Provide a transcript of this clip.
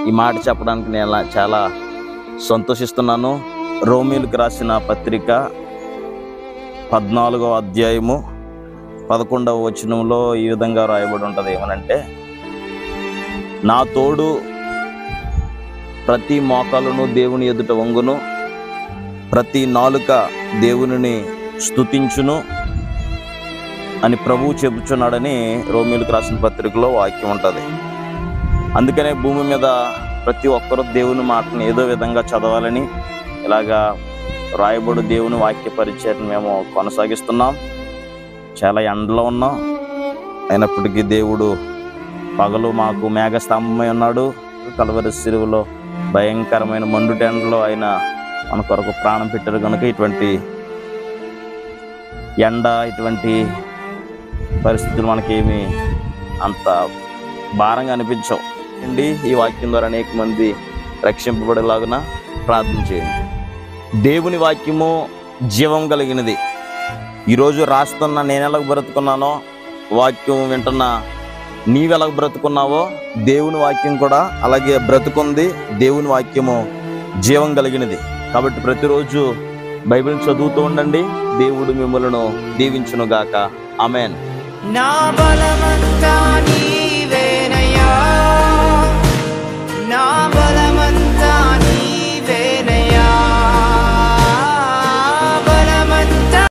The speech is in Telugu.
ఈ మాట చెప్పడానికి నేను చాలా సంతోషిస్తున్నాను. రోమీయులకు రాసిన పత్రిక 14వ అధ్యాయము 11వ వచనంలో ఈ విధంగా రాయబడి ఉంటుంది. ఏమనంటే, నా తోడు ప్రతి మోకాలును దేవుని ఎదుట వంగును, ప్రతి నాలుక దేవునిని స్తుతించును అని ప్రభువు చెబుతున్నాడని రోమీయులకు రాసిన పత్రికలో వాక్యం ఉంటుంది. అందుకనే భూమి మీద ప్రతి ఒక్కరూ దేవుని మాటను ఏదో విధంగా చదవాలని ఇలాగా రాయబడి దేవుని వాక్య పరిచయం మేము కొనసాగిస్తున్నాం. చాలా ఎండలో ఉన్నాం, అయినప్పటికీ దేవుడు పగలు మాకు మేఘస్తంభమై ఉన్నాడు. కల్వరి శిలువలో భయంకరమైన మండుటెండలో ఆయన మన కొరకు ప్రాణం పెట్టారు కనుక ఇటువంటి ఎండ, ఇటువంటి పరిస్థితులు మనకేమి అంత భారంగా అనిపించవు అండి. ఈ వాక్యం ద్వారా అనేక మంది రక్షింపబడేలాగున ప్రార్థన చేయండి. దేవుని వాక్యము జీవం కలిగినది. ఈరోజు రాస్తున్న నేను ఎలాగ బ్రతుకున్నానో, వాక్యం వింటున్న నీవెలాగ బ్రతుకున్నావో, దేవుని వాక్యం కూడా అలాగే బ్రతుకుంది. దేవుని వాక్యము జీవం కలిగినది. కాబట్టి ప్రతిరోజు బైబిల్ చదువుతూ ఉండండి. దేవుడు మిమ్మల్ని దీవించును గాక. ఆమేన్. నా బలమంతా